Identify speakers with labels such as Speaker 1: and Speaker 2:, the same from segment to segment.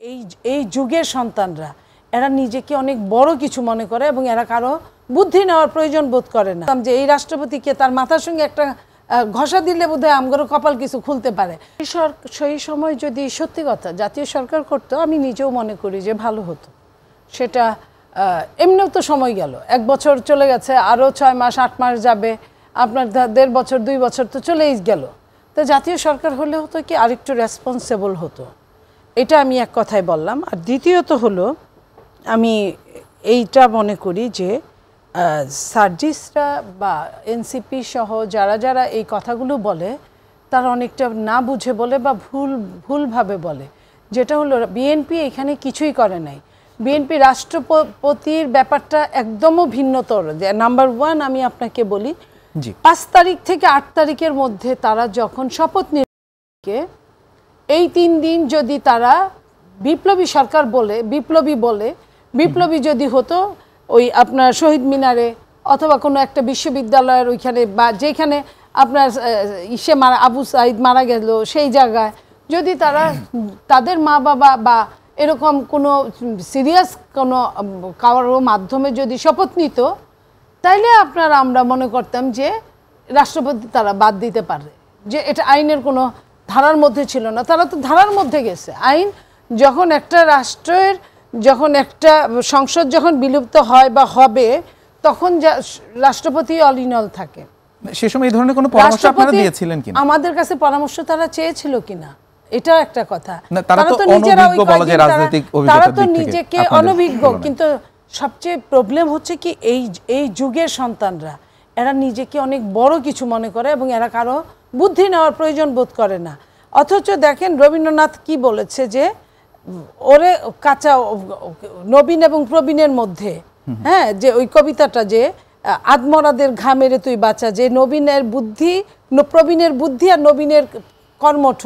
Speaker 1: এই এই যুগের সন্তানরা এরা নিজেকে অনেক বড় কিছু মনে করে এবং এরা কারো বুদ্ধি নেওয়ার প্রয়োজন বোধ করে না। যে এই রাষ্ট্রপতিকে তার মাথার সঙ্গে একটা ঘষা দিলে বোধহয় আমগরও কপাল কিছু খুলতে পারে। সেই সময় যদি সত্যি কথা জাতীয় সরকার করতো, আমি নিজেও মনে করি যে ভালো হতো। সেটা এমনিও তো সময় গেল, 1 বছর চলে গেছে, আরও 6 মাস 8 মাস যাবে, আপনার 1.5 বছর 2 বছর তো চলেই গেল। তো জাতীয় সরকার হলে হতো কি আরেকটু রেসপন্সিবল হতো, এটা আমি এক কথায় বললাম। আর দ্বিতীয়ত হলো আমি এইটা মনে করি যে সার্জিসরা বা এনসিপি সহ যারা যারা এই কথাগুলো বলে তারা অনেকটা না বুঝে বলে বা ভুলভাবে বলে। যেটা হলো বিএনপি এখানে কিছুই করে নাই। বিএনপি রাষ্ট্রপতির ব্যাপারটা একদমও ভিন্নতর। নাম্বার 1 আমি আপনাকে বলি, 5 তারিখ থেকে 8 তারিখের মধ্যে তারা যখন শপথ নিয়ে এই 3 দিন যদি তারা বিপ্লবী সরকার বলে বিপ্লবী যদি হতো ওই আপনার শহীদ মিনারে অথবা কোনো একটা বিশ্ববিদ্যালয়ের ওইখানে বা যেখানে আপনার আবু সাইদ মারা গেল সেই জায়গায় যদি তারা তাদের মা বাবা বা এরকম কোনো সিরিয়াস কোনো কারো মাধ্যমে যদি শপথ নিত, তাইলে আমরা মনে করতাম যে রাষ্ট্রপতি তারা বাদ দিতে পারে, যে এটা আইনের কোনো ধারার মধ্যে ছিল না। তারা তো ধারার মধ্যে গেছে। আইন যখন একটা রাষ্ট্রের যখন একটা সংসদ যখন বিলুপ্ত হয় বা হবে তখন রাষ্ট্রপতি অল ইন অল থাকে।
Speaker 2: সে সময় এই ধরনের কোনো পরামর্শ আপনারা দিয়েছিলেন কিনা?
Speaker 1: আমাদের কাছে পরামর্শ তারা চেয়েছিল কিনা এটা একটা কথা।
Speaker 2: তারা তো নিজেরা
Speaker 1: তারা তো নিজেকে অনভিজ্ঞ, কিন্তু সবচেয়ে প্রবলেম হচ্ছে কি এই যুগের সন্তানরা এরা নিজেকে অনেক বড় কিছু মনে করে এবং এরা কারো বুদ্ধি নেওয়ার প্রয়োজন বোধ করে না। অথচ দেখেন রবীন্দ্রনাথ কি বলেছে যে ওরে কাঁচা নবীন এবং প্রবীণের মধ্যে, হ্যাঁ, যে ওই কবিতাটা যে আদমরাদের ঘামেরে তুই বাঁচা, যে নবীনের বুদ্ধি প্রবীণের বুদ্ধি আর নবীনের কর্মঠ,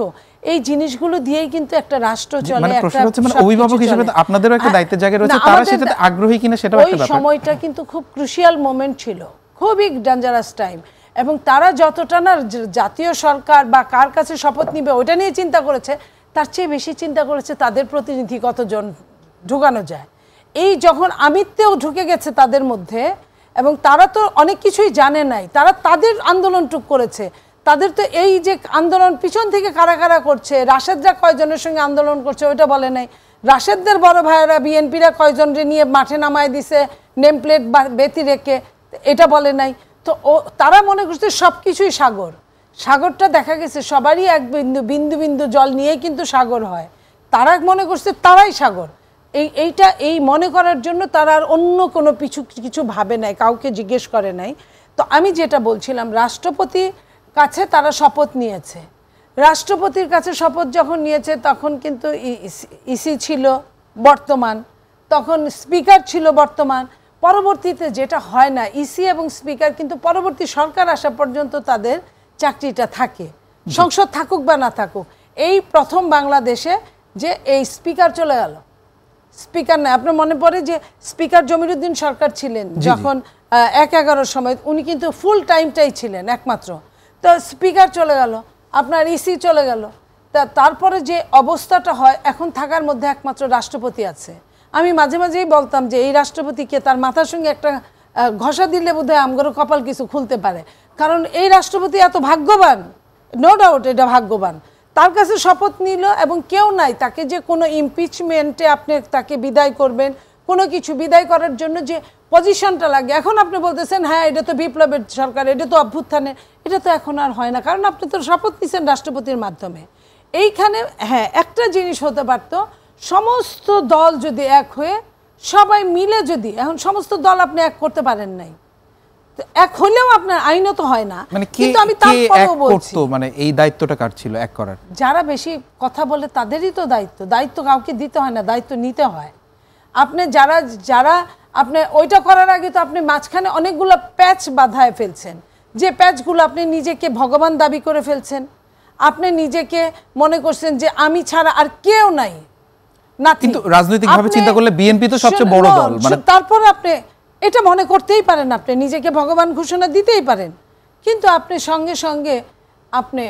Speaker 1: এই জিনিসগুলো দিয়েই কিন্তু একটা রাষ্ট্র চলে।
Speaker 2: মানে প্রশ্ন হচ্ছে মানে অভিভাবক হিসেবে আপনাদেরও একটা দায়িত্বের জায়গা রয়েছে, তারা সেটাতে আগ্রহী কিনা সেটাও একটা ব্যাপার।
Speaker 1: ওই সময়টা কিন্তু খুব ক্রুশিয়াল মোমেন্ট ছিল, খুবই ডেঞ্জারাস টাইম। এবং তারা যতটা না জাতীয় সরকার বা কার কাছে শপথ নিবে ওটা নিয়ে চিন্তা করেছে, তার চেয়ে বেশি চিন্তা করেছে তাদের প্রতিনিধি কতজন ঢুকানো যায়। এই যখন আমিত্বেও ঢুকে গেছে তাদের মধ্যে এবং তারা তো অনেক কিছুই জানে নাই, তারা তাদের আন্দোলনটুক করেছে। তাদের তো এই যে আন্দোলন পিছন থেকে কারা কারা করছে, রাশেদরা কয়জনের সঙ্গে আন্দোলন করছে ওইটা বলে নাই, রাশেদদের বড় ভাইয়েরা বিএনপিরা কয়জনরে নিয়ে মাঠে নামায় দিছে নেম প্লেট বেতি রেখে, এটা বলে নাই। তো তারা মনে করছে সব কিছুই সাগর। সাগরটা দেখা গেছে সবারই এক বিন্দু বিন্দু বিন্দু জল নিয়ে কিন্তু সাগর হয়। তারা মনে করছে তারাই সাগর। এই মনে করার জন্য তারা আর অন্য কোনো কিছু ভাবে নাই, কাউকে জিজ্ঞেস করে নাই। তো আমি যেটা বলছিলাম, রাষ্ট্রপতি কাছে তারা শপথ নিয়েছে। রাষ্ট্রপতির কাছে শপথ যখন নিয়েছে তখন কিন্তু ইসি ছিল বর্তমান, তখন স্পিকার ছিল বর্তমান। পরবর্তীতে যেটা হয় না, ইসি এবং স্পিকার কিন্তু পরবর্তী সরকার আসা পর্যন্ত তাদের চাকরিটা থাকে, সংসদ থাকুক বা না থাকুক। এই প্রথম বাংলাদেশে যে এই স্পিকার চলে গেল, স্পিকার না, আপনার মনে পড়ে যে স্পিকার জমিরুদ্দিন সরকার ছিলেন যখন 1-11 সময়, উনি কিন্তু ফুল টাইমটাই ছিলেন একমাত্র। তো স্পিকার চলে গেল, আপনার ইসি চলে গেল, তারপরে যে অবস্থাটা হয় এখন থাকার মধ্যে একমাত্র রাষ্ট্রপতি আছে। আমি মাঝে মাঝেই বলতাম যে এই রাষ্ট্রপতিকে তার মাথার সঙ্গে একটা ঘষা দিলে বোধহয় আমগরও কপাল কিছু খুলতে পারে, কারণ এই রাষ্ট্রপতি এত ভাগ্যবান, নো ডাউট এটা ভাগ্যবান। তার কাছে শপথ নিল এবং কেউ নাই তাকে যে কোনো ইমপিচমেন্টে আপনি তাকে বিদায় করবেন, কোনো কিছু বিদায় করার জন্য যে পজিশনটা লাগে। এখন আপনি বলতেছেন হ্যাঁ এটা তো বিপ্লবের সরকার, এটা তো অভ্যুত্থানের, এটা তো এখন আর হয় না, কারণ আপনি তো শপথ নিছেন রাষ্ট্রপতির মাধ্যমে। এইখানে হ্যাঁ একটা জিনিস হতে পারত, সমস্ত দল যদি এক হয়ে সবাই মিলে যদি, এখন সমস্ত দল আপনি এক করতে পারেন নাই, এক হলেও আপনার আইনত হয় না। কিন্তু আমি তারপরেও বলছি,
Speaker 2: মানে এই দায়িত্বটা কার ছিল এক করার?
Speaker 1: যারা বেশি কথা বলে তাদেরই তো দায়িত্ব কাউকে দিতে হয় না, দায়িত্ব নিতে হয়। আপনি যারা আপনি ওইটা করার আগে তো আপনি মাঝখানে অনেকগুলো প্যাচ বাঁধায় ফেলছেন, যে প্যাচগুলো আপনি নিজেকে ভগবান দাবি করে ফেলছেন। আপনি নিজেকে মনে করছেন যে আমি ছাড়া আর কেউ নাই না,
Speaker 2: কিন্তু রাজনৈতিকভাবে চিন্তা করলে বিএনপি তো সবচেয়ে বড় দল। মানে
Speaker 1: তারপর আপনি এটা মনে করতেই পারেন, আপনি নিজেকে ভগবান ঘোষণা দিতেই পারেন, কিন্তু আপনি সঙ্গে সঙ্গে আপনি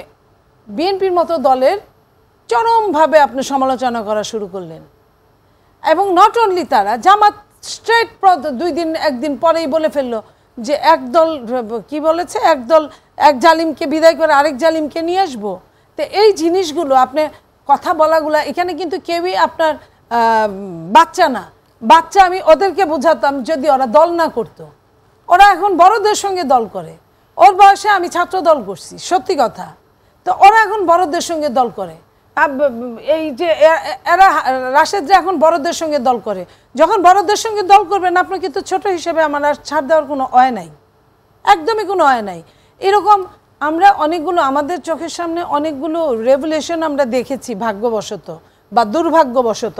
Speaker 1: বিএনপির মতো দলের চরমভাবে আপনি সমালোচনা করা শুরু করলেন। এবং নট অনলি তারা, জামাত স্ট্রেট একদিন পরেই বলে ফেললো যে একদল কি বলেছে, একদল এক জালিমকে বিদায় করে আরেক জালিমকে নিয়ে আসবো। তো এই জিনিসগুলো আপনি কথা বলাগুলা, এখানে কিন্তু কেউই আপনার বাচ্চা না, বাচ্চা আমি ওদেরকে বোঝাতাম যদি ওরা দল না করতো। ওরা এখন বড়দের সঙ্গে দল করে, ওর বয়সে আমি ছাত্র দল করছি, সত্যি কথা। তো ওরা এখন বড়দের সঙ্গে দল করে, এই যে এরা রাশেদ এখন বড়দের সঙ্গে দল করে। যখন বড়দের সঙ্গে দল করবেন আপনাকে তো ছোট হিসেবে আমার আর ছাড় দেওয়ার কোনো অয় নাই, একদমই কোনো অয় নাই। এরকম আমরা অনেকগুলো, আমাদের চোখের সামনে অনেকগুলো রেভুলেশন আমরা দেখেছি, ভাগ্যবশত বা দুর্ভাগ্যবশত।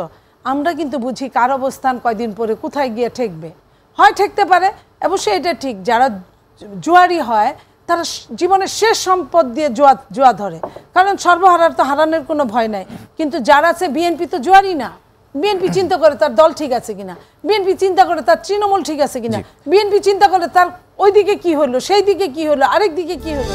Speaker 1: আমরা কিন্তু বুঝি কার অবস্থান কয়দিন পরে কোথায় গিয়ে ঠেকবে। হয় ঠেকতে পারে, অবশ্যই এটা ঠিক, যারা জুয়ারি হয় তারা জীবনের শেষ সম্পদ দিয়ে জুয়া ধরে, কারণ সর্বহারার তো হারানোর কোনো ভয় নাই। কিন্তু যারা আছে, বিএনপি তো জুয়ারি না, বিএনপি চিন্তা করে তার দল ঠিক আছে কিনা, বিএনপি চিন্তা করে তার তৃণমূল ঠিক আছে কিনা, বিএনপি চিন্তা করে তার ওই দিকে কি হলো, সেই দিকে কি হলো, আরেক দিকে কি হলো।